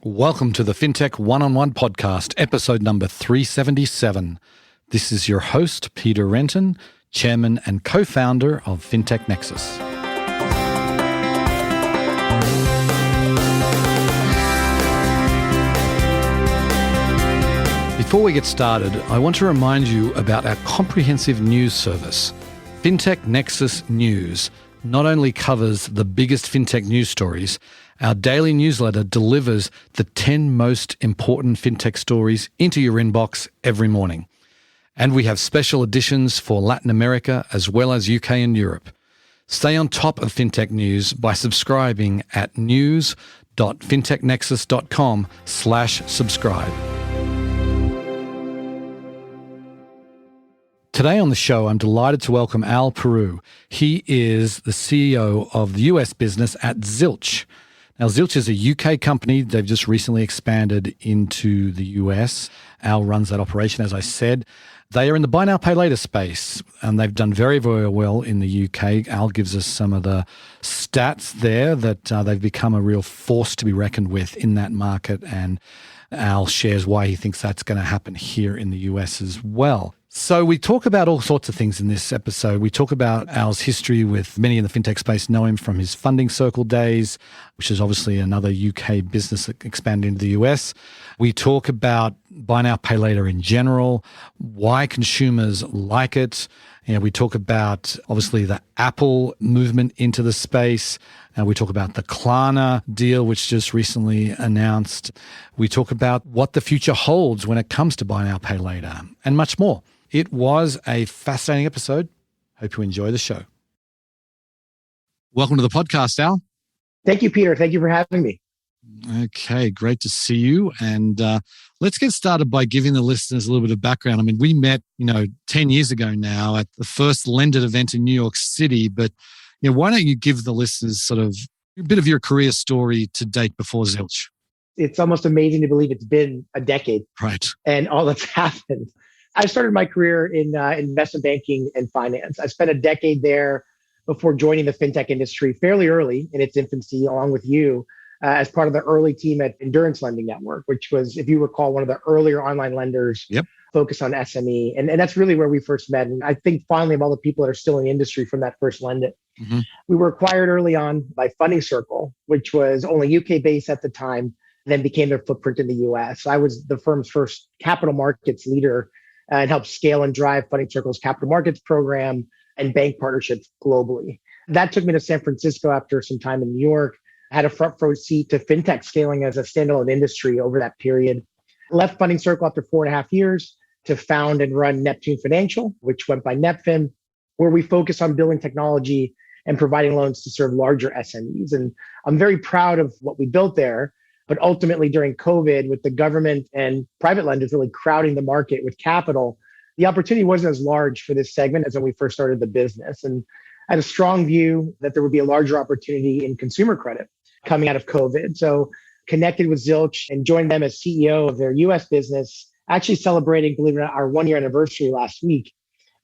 Welcome to the Fintech One-on-One podcast, episode number 377. This is your host, Peter Renton, chairman and co-founder of Fintech Nexus. Before we get started, I want to remind you about our comprehensive news service. Fintech Nexus News not only covers the biggest fintech news stories, our daily newsletter delivers the 10 most important fintech stories into your inbox every morning. And we have special editions for Latin America as well as UK and Europe. Stay on top of fintech news by subscribing at news.fintechnexus.com/subscribe. Today on the show, I'm delighted to welcome Al Periu. He is the CEO of the US business at Zilch. Now, Zilch is a UK company. They've just recently expanded into the US. Al runs that operation, as I said. They are in the buy now, pay later space, and they've done very, very well in the UK. Al gives us some of the stats there that they've become a real force to be reckoned with in that market, and Al shares why he thinks that's going to happen here in the US as well. So we talk about all sorts of things in this episode. We talk about Al's history with many in the fintech space, know him from his funding circle days, which is obviously another UK business that expanded into the US. We talk about buy now, pay later in general, why consumers like it. We talk about, obviously, the Apple movement into the space. We talk about the Klarna deal, which just recently announced. We talk about what the future holds when it comes to buy now, pay later, and much more. It was a fascinating episode. Hope you enjoy the show. Welcome to the podcast, Al. Thank you, Peter. Thank you for having me. Okay, great to see you. And let's get started by giving the listeners a little bit of background. I mean, we met, 10 years ago now at the first Lendit event in New York City. But why don't you give the listeners sort of a bit of your career story to date before Zilch? It's almost amazing to believe it's been a decade. Right. And all that's happened. I started my career in investment banking and finance. I spent a decade there before joining the fintech industry fairly early in its infancy, along with you, as part of the early team at Endurance Lending Network, which was, if you recall, one of the earlier online lenders focused on SME. And that's really where we first met. And I think finally of all the people that are still in the industry from that first Lendit. Mm-hmm. We were acquired early on by Funding Circle, which was only UK based at the time, and then became their footprint in the US. I was the firm's first capital markets leader and helped scale and drive Funding Circle's capital markets program and bank partnerships globally. That took me to San Francisco after some time in New York. I had a front row seat to fintech scaling as a standalone industry over that period. Left Funding Circle after 4.5 years to found and run Neptune Financial, which went by Netfin, where we focus on building technology and providing loans to serve larger SMEs. And I'm very proud of what we built there. But ultimately, during COVID, with the government and private lenders really crowding the market with capital, the opportunity wasn't as large for this segment as when we first started the business. And I had a strong view that there would be a larger opportunity in consumer credit coming out of COVID. So connected with Zilch and joined them as CEO of their US business, actually celebrating, believe it or not, our 1-year anniversary last week.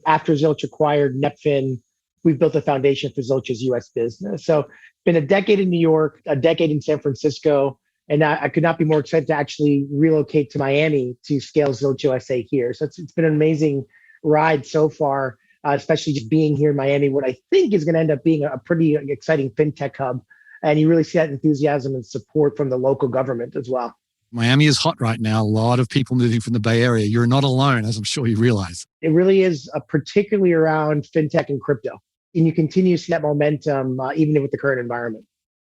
After Zilch acquired Netfin, we've built a foundation for Zilch's US business. So been a decade in New York, a decade in San Francisco, and I could not be more excited to actually relocate to Miami to scale Zilch USA here. So it's been an amazing ride so far, especially just being here in Miami, what I think is going to end up being a pretty exciting fintech hub. And you really see that enthusiasm and support from the local government as well. Miami is hot right now. A lot of people moving from the Bay Area. You're not alone, as I'm sure you realize. It really is, particularly around fintech and crypto. And you continue to see that momentum even with the current environment.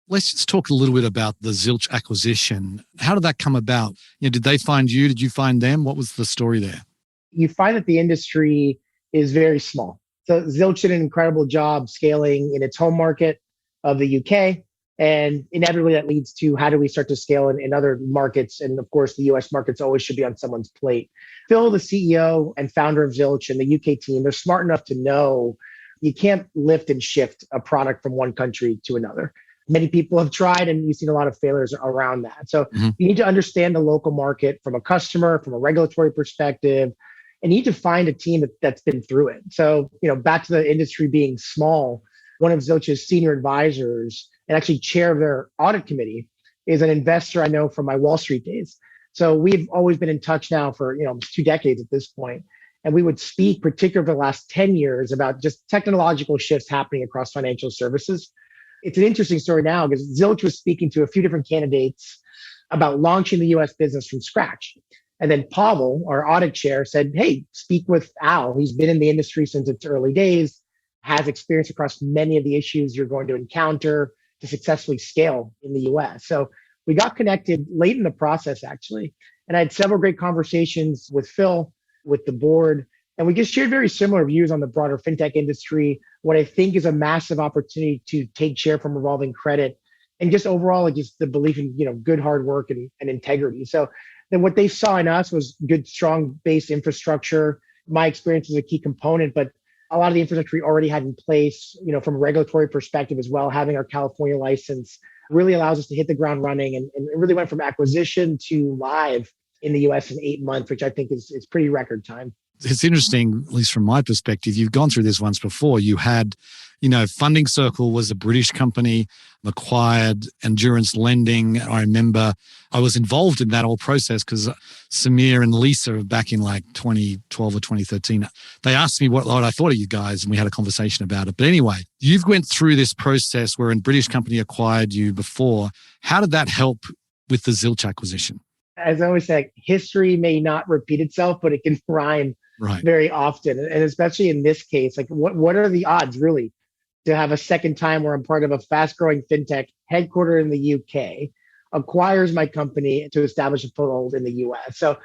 Let's just talk a little bit about the Zilch acquisition. How did that come about? Did they find you? Did you find them? What was the story there? You find that the industry is very small. So Zilch did an incredible job scaling in its home market of the UK. And inevitably that leads to how do we start to scale in other markets? And of course, the US markets always should be on someone's plate. Phil, the CEO and founder of Zilch and the UK team, they're smart enough to know you can't lift and shift a product from one country to another. Many people have tried, and you've seen a lot of failures around that. So you need to understand the local market from a customer, from a regulatory perspective, and you need to find a team that's been through it. So, back to the industry being small, one of Zilch's senior advisors and actually chair of their audit committee is an investor I know from my Wall Street days. So we've always been in touch now for almost 2 decades at this point. And we would speak, particularly for the last 10 years, about just technological shifts happening across financial services. It's an interesting story now because Zilch was speaking to a few different candidates about launching the US business from scratch. And then Pavel, our audit chair, said, hey, speak with Al. He's been in the industry since its early days, has experience across many of the issues you're going to encounter to successfully scale in the US. So we got connected late in the process, actually. And I had several great conversations with Phil, with the board, and we just shared very similar views on the broader fintech industry, what I think is a massive opportunity to take share from revolving credit, and just overall, just the belief in good hard work and integrity. So then what they saw in us was good, strong base infrastructure. My experience is a key component, but a lot of the infrastructure we already had in place, from a regulatory perspective as well, having our California license really allows us to hit the ground running, and it really went from acquisition to live in the US in 8 months, which I think is pretty record time. It's interesting, at least from my perspective, you've gone through this once before. You had, Funding Circle was a British company, acquired Endurance Lending. I remember I was involved in that whole process because Samir and Lisa back in like 2012 or 2013, they asked me what I thought of you guys and we had a conversation about it. But anyway, you've went through this process where a British company acquired you before. How did that help with the Zilch acquisition? As I always say, history may not repeat itself, but it can rhyme very often. And especially in this case, like what are the odds really to have a second time where I'm part of a fast growing fintech headquartered in the UK, acquires my company to establish a foothold in the US. So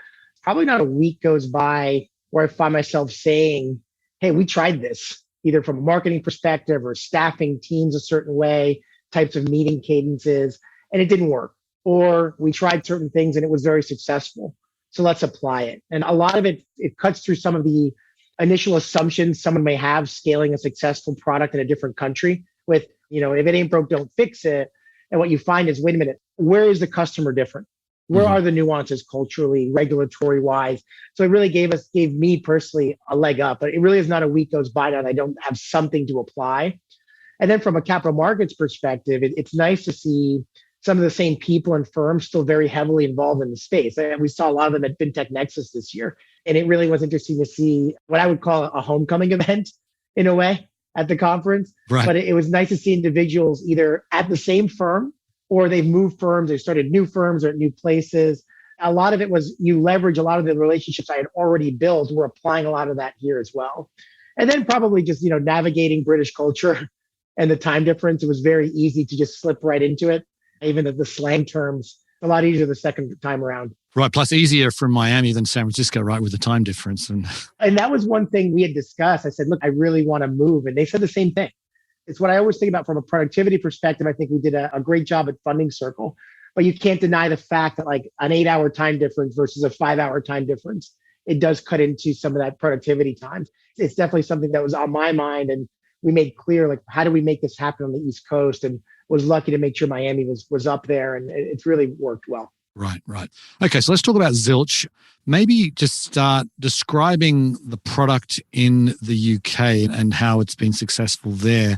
probably not a week goes by where I find myself saying, hey, we tried this, either from a marketing perspective or staffing teams a certain way, types of meeting cadences, and it didn't work. Or we tried certain things and it was very successful. So let's apply it. And a lot of it cuts through some of the initial assumptions someone may have scaling a successful product in a different country with, if it ain't broke, don't fix it. And what you find is, wait a minute, where is the customer different? Where are the nuances culturally, regulatory wise? So it really gave me personally a leg up, but it really is not a week goes by that I don't have something to apply. And then from a capital markets perspective, it's nice to see some of the same people and firms still very heavily involved in the space. And we saw a lot of them at FinTech Nexus this year. And it really was interesting to see what I would call a homecoming event in a way at the conference. Right. But it was nice to see individuals either at the same firm or they've moved firms, they started new firms or at new places. A lot of it was you leverage a lot of the relationships I had already built. We're applying a lot of that here as well. And then probably just, navigating British culture and the time difference. It was very easy to just slip right into it. Even the slang terms, a lot easier the second time around. Right. Plus easier from Miami than San Francisco, right, with the time difference. And that was one thing we had discussed. I said, look, I really want to move. And they said the same thing. It's what I always think about from a productivity perspective. I think we did a great job at Funding Circle, but you can't deny the fact that like an 8-hour time difference versus a 5-hour time difference, it does cut into some of that productivity time. It's definitely something that was on my mind. And we made clear, like, how do we make this happen on the East Coast? And was lucky to make sure Miami was up there, and it's really worked well. Right. Okay, so let's talk about Zilch. Maybe just start describing the product in the UK and how it's been successful there.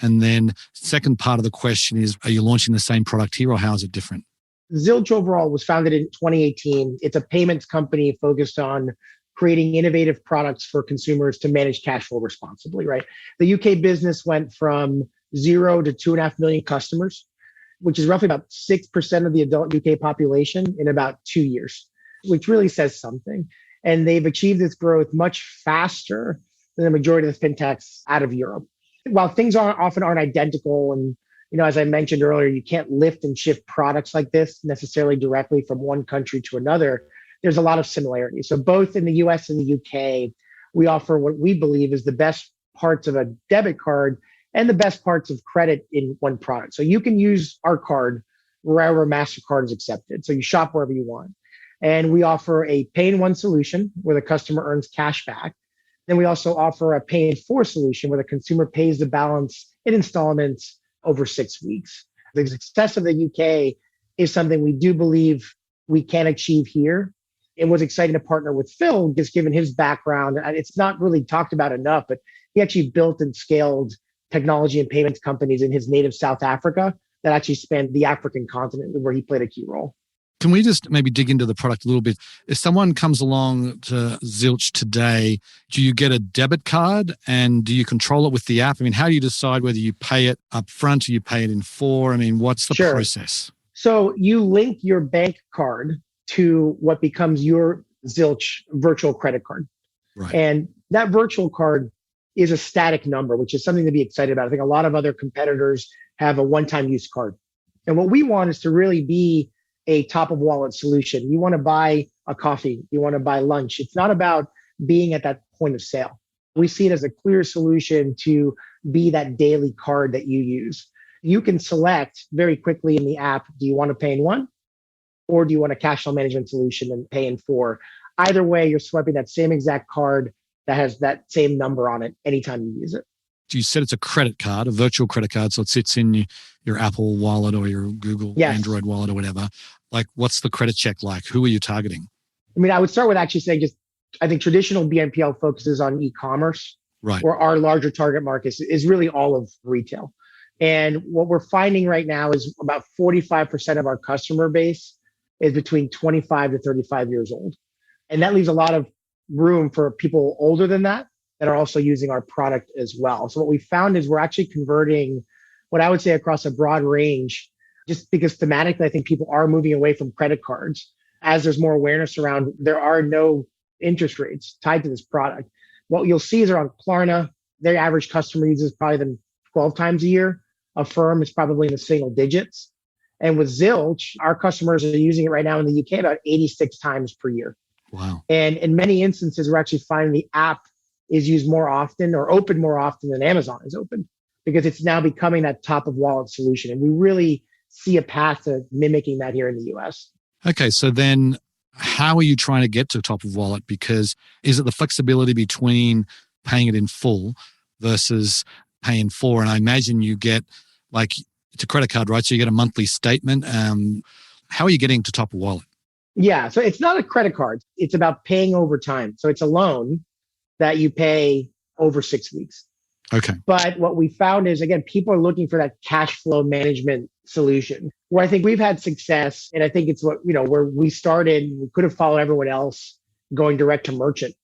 And then second part of the question is, are you launching the same product here or how is it different? Zilch overall was founded in 2018. It's a payments company focused on creating innovative products for consumers to manage cash flow responsibly, right? The UK business went from 0 to 2.5 million customers, which is roughly about 6% of the adult UK population in about 2 years, which really says something. And they've achieved this growth much faster than the majority of the fintechs out of Europe. While things often aren't identical, and as I mentioned earlier, you can't lift and shift products like this necessarily directly from one country to another. There's a lot of similarities. So both in the US and the UK, we offer what we believe is the best parts of a debit card and the best parts of credit in one product. So you can use our card wherever MasterCard is accepted. So you shop wherever you want. And we offer a pay in one solution where the customer earns cash back. Then we also offer a pay in four solution where the consumer pays the balance in installments over 6 weeks. The success of the UK is something we do believe we can achieve here. It was exciting to partner with Phil, just given his background. And it's not really talked about enough, but he actually built and scaled technology and payments companies in his native South Africa that actually spanned the African continent where he played a key role. Can we just maybe dig into the product a little bit? If someone comes along to Zilch today, do you get a debit card and do you control it with the app? I mean, how do you decide whether you pay it up front or you pay it in four? I mean, what's the process? So you link your bank card to what becomes your Zilch virtual credit card. Right. And that virtual card is a static number, which is something to be excited about. I think a lot of other competitors have a one-time use card. And what we want is to really be a top of wallet solution. You want to buy a coffee, you want to buy lunch. It's not about being at that point of sale. We see it as a clear solution to be that daily card that you use. You can select very quickly in the app, do you want to pay in one or do you want a cash flow management solution and pay in four? Either way, you're swiping that same exact card that has that same number on it anytime you use it. You said it's a credit card, a virtual credit card, so it sits in your Apple wallet or your Google Android wallet or whatever. Like, what's the credit check like? Who are you targeting? I mean, I would start with actually saying I think traditional BNPL focuses on e-commerce, right? Or our larger target market is really all of retail. And what we're finding right now is about 45% of our customer base is between 25 to 35 years old. And that leaves a lot of room for people older than that are also using our product as well. So what we found is we're actually converting what I would say across a broad range, just because thematically, I think people are moving away from credit cards as there's more awareness around there are no interest rates tied to this product. What you'll see is around Klarna, their average customer uses probably them 12 times a year. Affirm is probably in the single digits. And with Zilch, our customers are using it right now in the UK about 86 times per year. Wow. And in many instances, we're actually finding the app is used more often or open more often than Amazon is open because it's now becoming that top of wallet solution. And we really see a path to mimicking that here in the US. Okay. So then how are you trying to get to top of wallet? Because is it the flexibility between paying it in full versus paying for? And I imagine you get it's a credit card, right? So you get a monthly statement. How are you getting to top of wallet? Yeah. So it's not a credit card. It's about paying over time. So it's a loan that you pay over 6 weeks. Okay. But what we found is, again, people are looking for that cash flow management solution where I think we've had success. And I think it's where we started, we could have followed everyone else going direct to merchant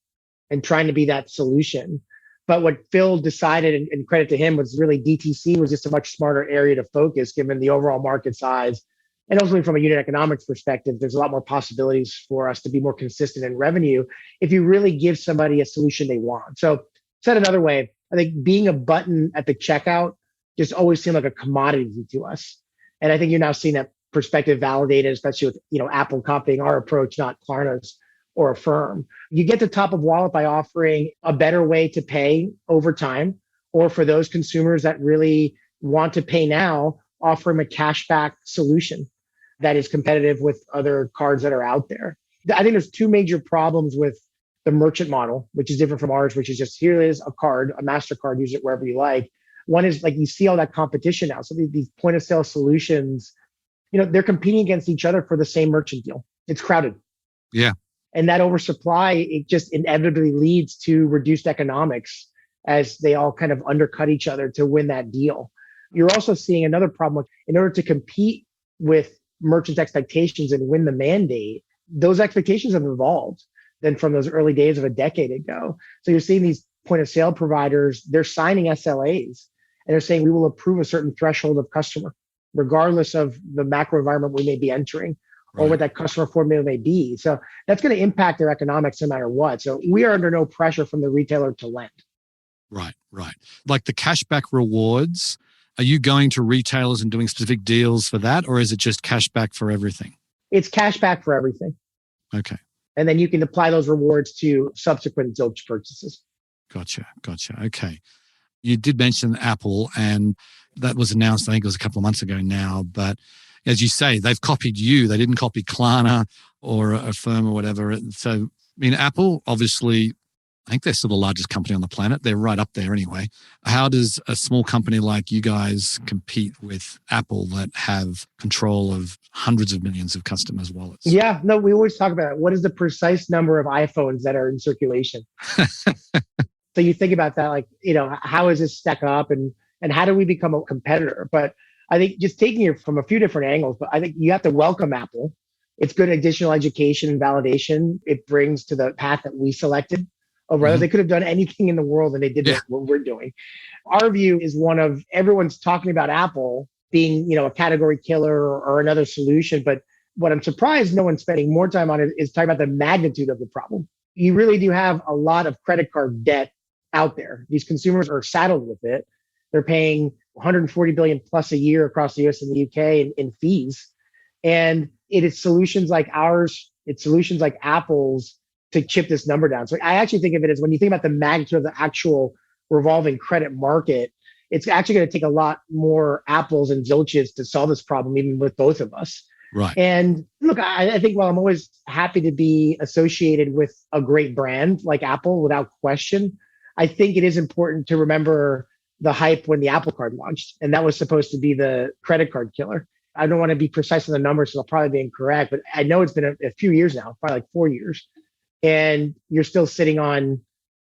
and trying to be that solution. But what Phil decided, and credit to him, was really DTC was just a much smarter area to focus given the overall market size. And ultimately, from a unit economics perspective, there's a lot more possibilities for us to be more consistent in revenue if you really give somebody a solution they want. So said another way, I think being a button at the checkout just always seemed like a commodity to us. And I think you're now seeing that perspective validated, especially with Apple copying our approach, not Klarna's or Affirm. You get to top of wallet by offering a better way to pay over time, or for those consumers that really want to pay now, offer them a cashback solution that is competitive with other cards that are out there. I think there's two major problems with the merchant model, which is different from ours, which is just here is a card, a MasterCard, use it wherever you like. One is you see all that competition now. So these point of sale solutions, they're competing against each other for the same merchant deal. It's crowded. Yeah. And that oversupply, it just inevitably leads to reduced economics as they all kind of undercut each other to win that deal. You're also seeing another problem. In order to compete with merchants' expectations and win the mandate, those expectations have evolved than from those early days of a decade ago. So you're seeing these point of sale providers, they're signing SLAs and they're saying we will approve a certain threshold of customer, regardless of the macro environment we may be entering or what that customer formula may be. So that's going to impact their economics no matter what. So we are under no pressure from the retailer to lend. Right. Like the cashback rewards, are you going to retailers and doing specific deals for that, or is it just cashback for everything? It's cashback for everything. Okay. And then you can apply those rewards to subsequent Zilch purchases. Gotcha. Okay. You did mention Apple, and that was announced, I think it was a couple of months ago now. But as you say, they've copied you. They didn't copy Klarna or a firm or whatever. So, Apple, obviously, I think they're still the largest company on the planet. They're right up there anyway. How does a small company like you guys compete with Apple that have control of hundreds of millions of customers' wallets? Yeah, no, we always talk about what is the precise number of iPhones that are in circulation. So you think about that, how does this stack up and how do we become a competitor? But I think just taking it from a few different angles, but I think you have to welcome Apple. It's good additional education and validation it brings to the path that we selected over others. Hmm. They could have done anything in the world and they did Yeah. what we're doing. Our view is one of everyone's talking about Apple being, a category killer or another solution. But what I'm surprised no one's spending more time on it is talking about the magnitude of the problem. You really do have a lot of credit card debt out there. These consumers are saddled with it. They're paying 140 billion plus a year across the US and the UK in fees. And it is solutions like ours, it's solutions like Apple's to chip this number down. So I actually think of it as when you think about the magnitude of the actual revolving credit market, it's actually going to take a lot more apples and zilches to solve this problem, even with both of us. Right. And look, I think while I'm always happy to be associated with a great brand like Apple without question, I think it is important to remember the hype when the Apple Card launched. And that was supposed to be the credit card killer. I don't want to be precise on the numbers, so I'll probably be incorrect, but I know it's been a few years now, probably like 4 years. And you're still sitting on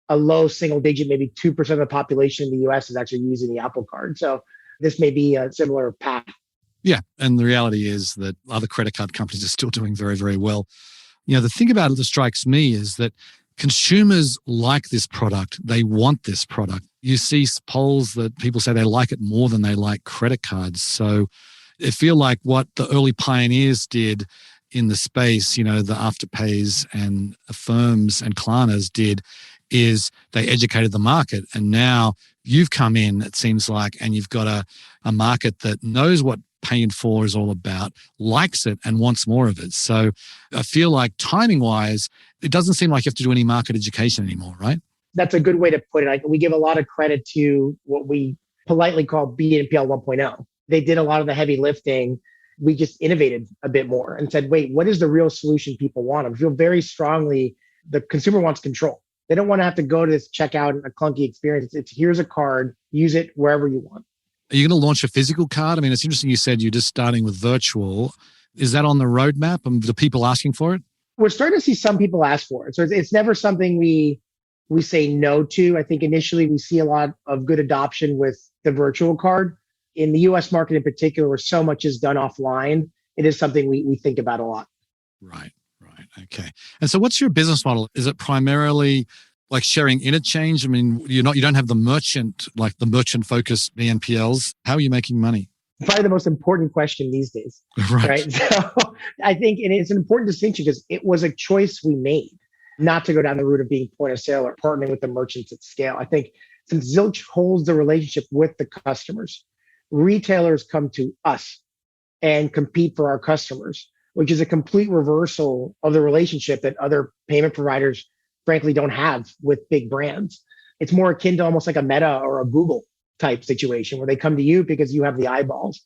a low single digit, maybe 2% of the population in the US is actually using the Apple Card. So this may be a similar path. Yeah. And the reality is that other credit card companies are still doing very, very well. The thing about it that strikes me is that consumers like this product. They want this product. You see polls that people say they like it more than they like credit cards. So I feel like what the early pioneers did in the space, the Afterpays and Affirms and Klarnas did, is they educated the market. And now you've come in, it seems like, and you've got a market that knows what paying for is all about, likes it, and wants more of it. So I feel like timing-wise, it doesn't seem like you have to do any market education anymore, right? That's a good way to put it. We give a lot of credit to what we politely call BNPL 1.0. They did a lot of the heavy lifting. We just innovated a bit more and said, wait, what is the real solution people want? I feel very strongly the consumer wants control. They don't want to have to go to this checkout and a clunky experience. It's here's a card, use it wherever you want. Are you going to launch a physical card? I mean, it's interesting you said you're just starting with virtual. Is that on the roadmap? And the people asking for it? We're starting to see some people ask for it. So it's never something we say no to. I think initially we see a lot of good adoption with the virtual card. In the US market in particular, where so much is done offline, it is something we think about a lot. Right. Okay. And so what's your business model? Is it primarily like sharing interchange? I mean, you don't have the merchant focused BNPLs. How are you making money? Probably the most important question these days. Right. So I think, and it's an important distinction because it was a choice we made not to go down the route of being point of sale or partnering with the merchants at scale. I think since Zilch holds the relationship with the customers, retailers come to us and compete for our customers, which is a complete reversal of the relationship that other payment providers, frankly, don't have with big brands. It's more akin to almost like a Meta or a Google type situation where they come to you because you have the eyeballs.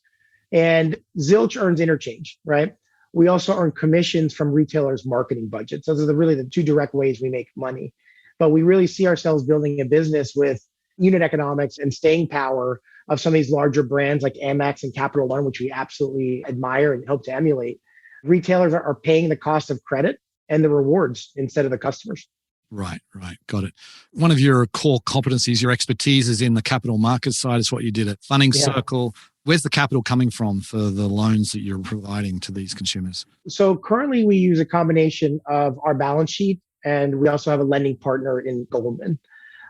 And Zilch earns interchange, right? We also earn commissions from retailers' marketing budgets. Those are really the two direct ways we make money. But we really see ourselves building a business with unit economics and staying power of some of these larger brands like Amex and Capital One, which we absolutely admire and hope to emulate. Retailers are paying the cost of credit and the rewards instead of the customers. Right. Got it. One of your core competencies, your expertise is in the capital markets side. It's what you did at Funding Circle. Where's the capital coming from for the loans that you're providing to these consumers? So currently we use a combination of our balance sheet and we also have a lending partner in Goldman.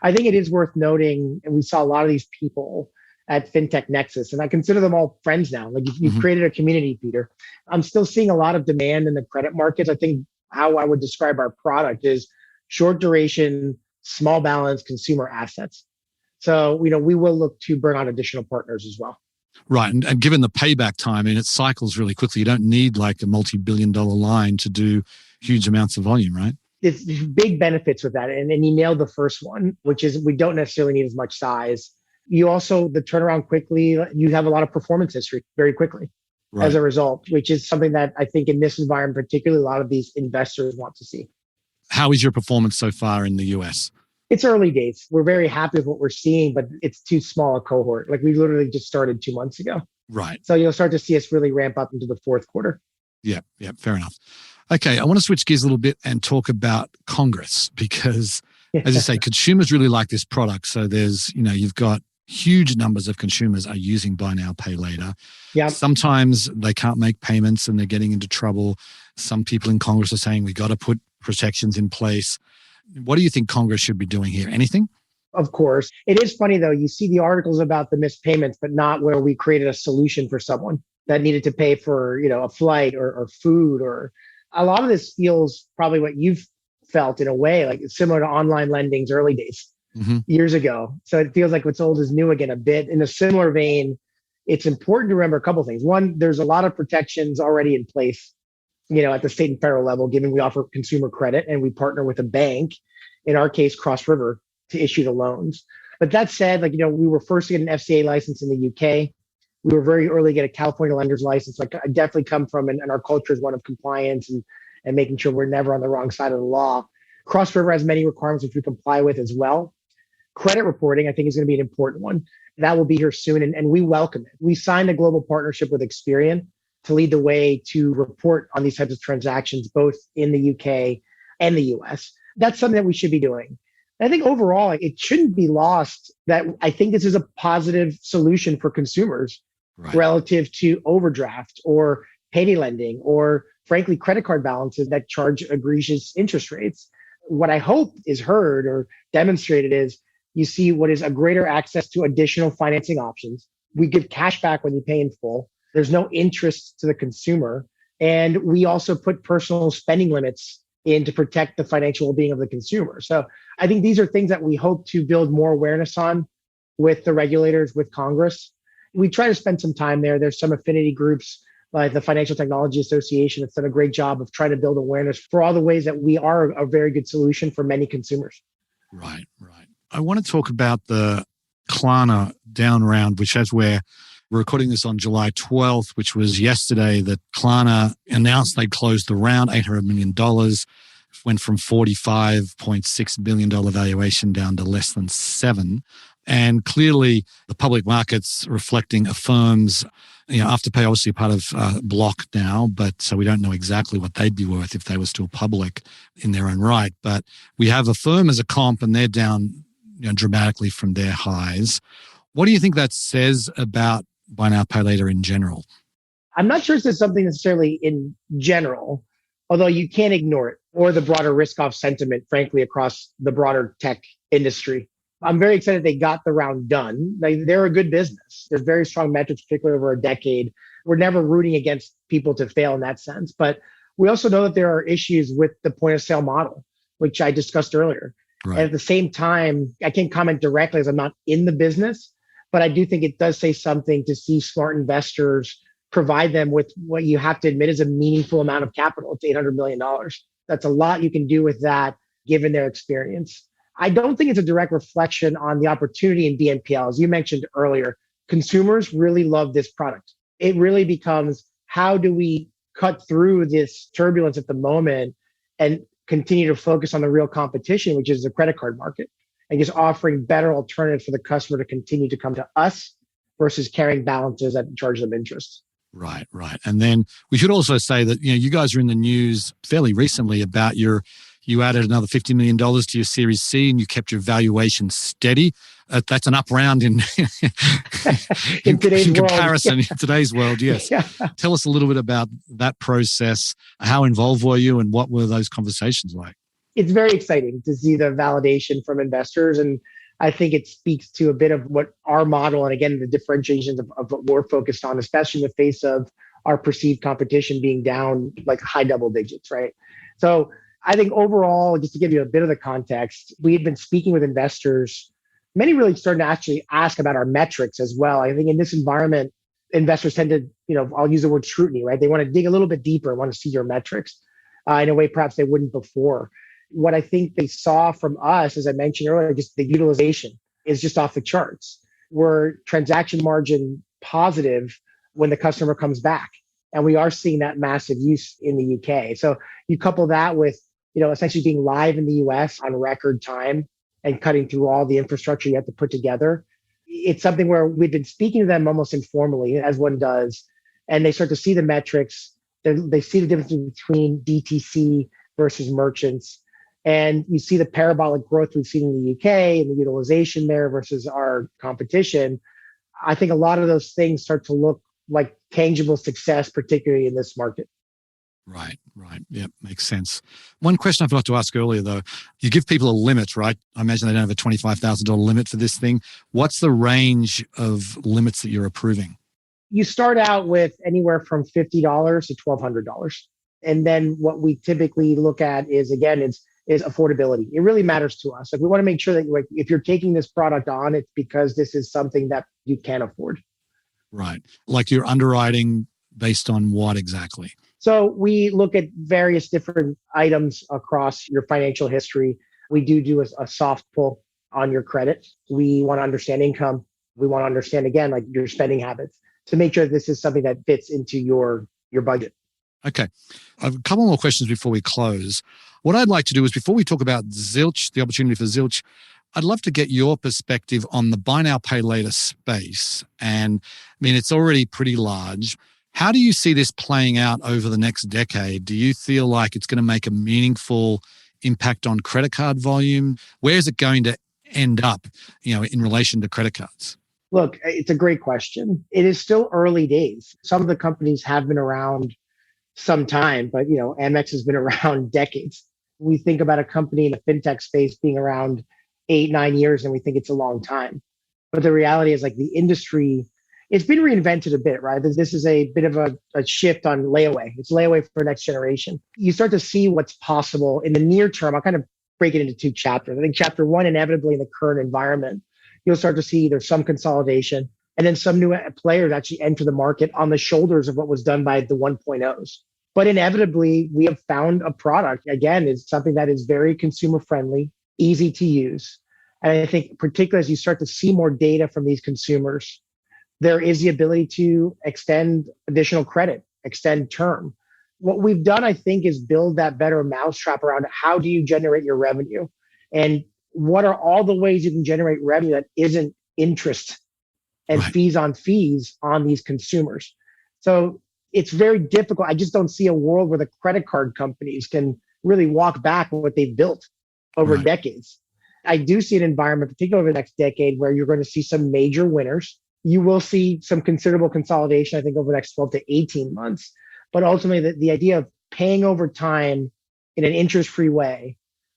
I think it is worth noting, and we saw a lot of these people at FinTech Nexus, and I consider them all friends now. Like you've created a community, Peter. I'm still seeing a lot of demand in the credit markets. I think how I would describe our product is short duration, small balance consumer assets. So, we will look to bring on additional partners as well. Right. And given the payback time, and it cycles really quickly, you don't need like a multi-billion-dollar line to do huge amounts of volume, right? There's big benefits with that. And you nailed the first one, which is we don't necessarily need as much size. You also, the turnaround quickly, you have a lot of performance history very quickly as a result, which is something that I think in this environment, particularly a lot of these investors want to see. How is your performance so far in the US? It's early days. We're very happy with what we're seeing, but it's too small a cohort. Like we literally just started 2 months ago. Right. So you'll start to see us really ramp up into the fourth quarter. Yeah, fair enough. Okay, I want to switch gears a little bit and talk about Congress because, as you say, consumers really like this product. So there's, you've got huge numbers of consumers are using buy now, pay later. Yeah. Sometimes they can't make payments and they're getting into trouble. Some people in Congress are saying we got to put protections in place. What do you think Congress should be doing here? Anything? Of course. It is funny though, you see the articles about the missed payments, but not where we created a solution for someone that needed to pay for, a flight or food, or a lot of this feels probably what you've felt in a way, like it's similar to online lending's early days years ago. So it feels like what's old is new again a bit. In a similar vein, it's important to remember a couple of things. One, there's a lot of protections already in place, at the state and federal level, given we offer consumer credit and we partner with a bank, in our case, Cross River, to issue the loans. But that said, we were first to get an FCA license in the UK. We were very early to get a California lender's license. Like I definitely come from, and our culture is one of compliance and making sure we're never on the wrong side of the law. Cross River has many requirements which we comply with as well. Credit reporting, I think, is going to be an important one. That will be here soon, and we welcome it. We signed a global partnership with Experian to lead the way to report on these types of transactions, both in the UK and the US. That's something that we should be doing. I think overall, it shouldn't be lost that I think this is a positive solution for consumers relative to overdraft or payday lending or, frankly, credit card balances that charge egregious interest rates. What I hope is heard or demonstrated is you see what is a greater access to additional financing options. We give cash back when you pay in full. There's no interest to the consumer. And we also put personal spending limits in to protect the financial well-being of the consumer. So I think these are things that we hope to build more awareness on with the regulators, with Congress. We try to spend some time there. There's some affinity groups like the Financial Technology Association that's done a great job of trying to build awareness for all the ways that we are a very good solution for many consumers. Right. I want to talk about the Klarna down round, which is where we're recording this on July 12th, which was yesterday, that Klarna announced they closed the round, $800 million, went from $45.6 billion valuation down to less than $7. And clearly the public markets reflecting Affirm's, Afterpay obviously part of Block now, but so we don't know exactly what they'd be worth if they were still public in their own right. But we have Affirm as a comp and they're down dramatically from their highs. What do you think that says about buy now, pay later in general? I'm not sure it says something necessarily in general, although you can't ignore it, or the broader risk-off sentiment, frankly, across the broader tech industry. I'm very excited they got the round done. They're a good business. There's very strong metrics, particularly over a decade. We're never rooting against people to fail in that sense. But we also know that there are issues with the point of sale model, which I discussed earlier. Right. And at the same time, I can't comment directly as I'm not in the business, but I do think it does say something to see smart investors provide them with what you have to admit is a meaningful amount of capital. It's $800 million. That's a lot you can do with that, given their experience. I don't think it's a direct reflection on the opportunity in BNPL. As you mentioned earlier, consumers really love this product. It really becomes, how do we cut through this turbulence at the moment and continue to focus on the real competition, which is the credit card market, and just offering better alternatives for the customer to continue to come to us versus carrying balances that charge them interest. Right. And then we should also say that, you guys are in the news fairly recently about you added another $50 million to your Series C and you kept your valuation steady. That's an up round in today's comparison world. In today's world, yes. Yeah. Tell us a little bit about that process. How involved were you and what were those conversations like? It's very exciting to see the validation from investors. And I think it speaks to a bit of what our model, and again, the differentiations of what we're focused on, especially in the face of our perceived competition being down like high double digits, right? So I think overall, just to give you a bit of the context, we've been speaking with investors, many really starting to actually ask about our metrics as well. I think in this environment, investors tend to, I'll use the word scrutiny, right? They want to dig a little bit deeper and want to see your metrics in a way perhaps they wouldn't before. What I think they saw from us, as I mentioned earlier, just the utilization is just off the charts. We're transaction margin positive when the customer comes back. And we are seeing that massive use in the UK. So you couple that with, essentially being live in the US on record time and cutting through all the infrastructure you have to put together. It's something where we've been speaking to them almost informally, as one does, and they start to see the metrics. They see the difference between DTC versus merchants. And you see the parabolic growth we've seen in the UK and the utilization there versus our competition. I think a lot of those things start to look like tangible success, particularly in this market. Right, right. Yeah, makes sense. One question I forgot to ask earlier, though. You give people a limit, right? I imagine they don't have a $25,000 limit for this thing. What's the range of limits that you're approving? You start out with anywhere from $50 to $1,200. And then what we typically look at is, again, is affordability. It really matters to us. Like, we want to make sure that, like, if you're taking this product on, it's because this is something that you can afford. Right. Like you're underwriting based on what exactly? So we look at various different items across your financial history. We do a soft pull on your credit. We want to understand income. We want to understand, again, like, your spending habits to make sure this is something that fits into your budget. Okay. I have a couple more questions before we close. What I'd like to do is, before we talk about Zilch, the opportunity for Zilch, I'd love to get your perspective on the buy now, pay later space. And I mean, it's already pretty large. How do you see this playing out over the next decade? Do you feel like it's going to make a meaningful impact on credit card volume? Where is it going to end up, in relation to credit cards? Look, it's a great question. It is still early days. Some of the companies have been around some time, but Amex has been around decades. We think about a company in the fintech space being around 8, 9 years, and we think it's a long time. But the reality is, like, the industry, it's been reinvented a bit, right? This is a bit of a shift on layaway. It's layaway for next generation. You start to see what's possible in the near term. I'll kind of break it into two chapters. I think chapter one, inevitably in the current environment, you'll start to see there's some consolidation and then some new players actually enter the market on the shoulders of what was done by the 1.0s. But inevitably, we have found a product, again, is something that is very consumer friendly, easy to use. And I think particularly as you start to see more data from these consumers, there is the ability to extend additional credit, extend term. What we've done, I think, is build that better mousetrap around how do you generate your revenue, and what are all the ways you can generate revenue that isn't interest and Right. fees on these consumers. So it's very difficult. I just don't see a world where the credit card companies can really walk back what they've built over Right. decades. I do see an environment, particularly over the next decade, where you're going to see some major winners. You will see some considerable consolidation, I think, over the next 12 to 18 months. But ultimately, the idea of paying over time in an interest-free way,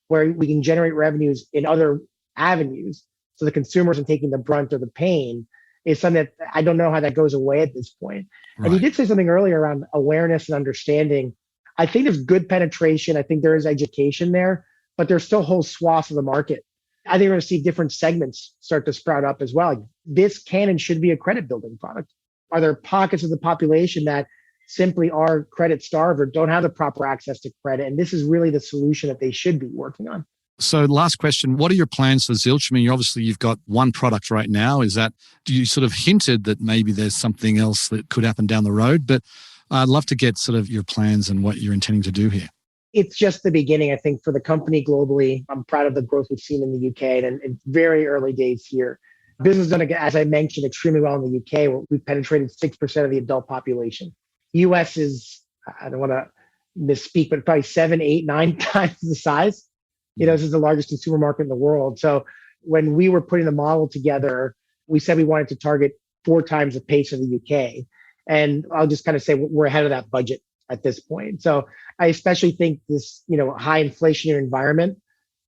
where we can generate revenues in other avenues, so the consumers are taking the brunt or the pain, is something that I don't know how that goes away at this point. Right. And you did say something earlier around awareness and understanding. I think there's good penetration. I think there is education there, but there's still whole swaths of the market. I think we're going to see different segments start to sprout up as well. Like, this can and should be a credit building product. Are there pockets of the population that simply are credit starved or don't have the proper access to credit? And this is really the solution that they should be working on. So last question, what are your plans for Zilch? I mean, obviously you've got one product right now. Do you sort of hinted that maybe there's something else that could happen down the road? But I'd love to get sort of your plans and what you're intending to do here. It's just the beginning, I think, for the company globally. I'm proud of the growth we've seen in the UK and very early days here. Business done, as I mentioned, extremely well in the UK, where we've penetrated 6% of the adult population. US is, I don't want to misspeak, but probably 7, 8, 9 times the size. This is the largest consumer market in the world. So when we were putting the model together, we said we wanted to target 4 times the pace of the UK. And I'll just kind of say we're ahead of that budget at this point. So I especially think this, high inflationary environment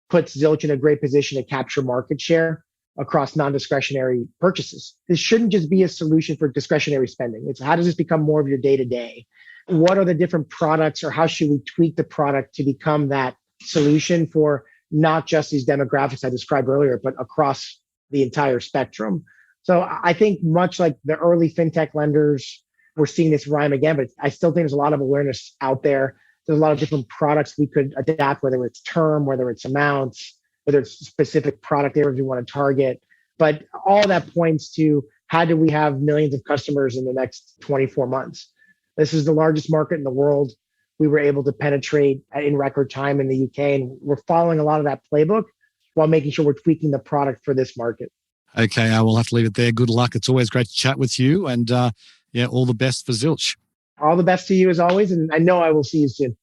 puts Zilch in a great position to capture market share across non-discretionary purchases. This shouldn't just be a solution for discretionary spending. It's how does this become more of your day-to-day? What are the different products, or how should we tweak the product to become that solution for not just these demographics I described earlier, but across the entire spectrum? So I think much like the early fintech lenders, we're seeing this rhyme again, but I still think there's a lot of awareness out there. There's a lot of different products we could adapt, whether it's term, whether it's amounts, whether it's specific product areas we want to target. But all that points to how do we have millions of customers in the next 24 months? This is the largest market in the world. We were able to penetrate in record time in the UK, and we're following a lot of that playbook while making sure we're tweaking the product for this market. Okay, I will have to leave it there. Good luck. It's always great to chat with you, and all the best for Zilch. All the best to you as always, and I know I will see you soon.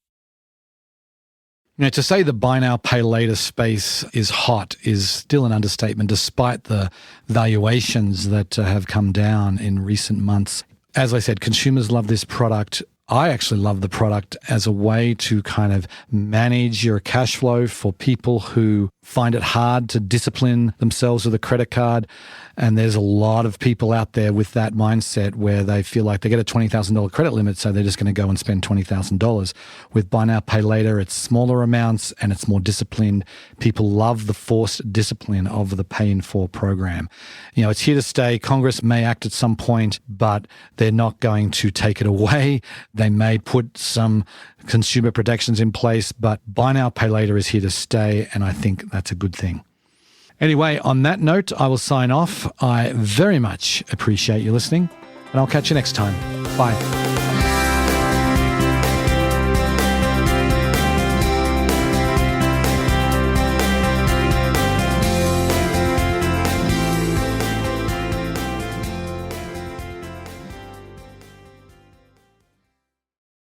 To say the buy now, pay later space is hot is still an understatement, despite the valuations that have come down in recent months. As I said, consumers love this product. I actually love the product as a way to kind of manage your cash flow for people who find it hard to discipline themselves with a credit card. And there's a lot of people out there with that mindset where they feel like they get a $20,000 credit limit, so they're just going to go and spend $20,000. With buy now, pay later, it's smaller amounts and it's more disciplined. People love the forced discipline of the Pay in 4 program. It's here to stay. Congress may act at some point, but they're not going to take it away. They may put some consumer protections in place, but buy now, pay later is here to stay, and I think that's a good thing. Anyway, on that note, I will sign off. I very much appreciate you listening, and I'll catch you next time. Bye.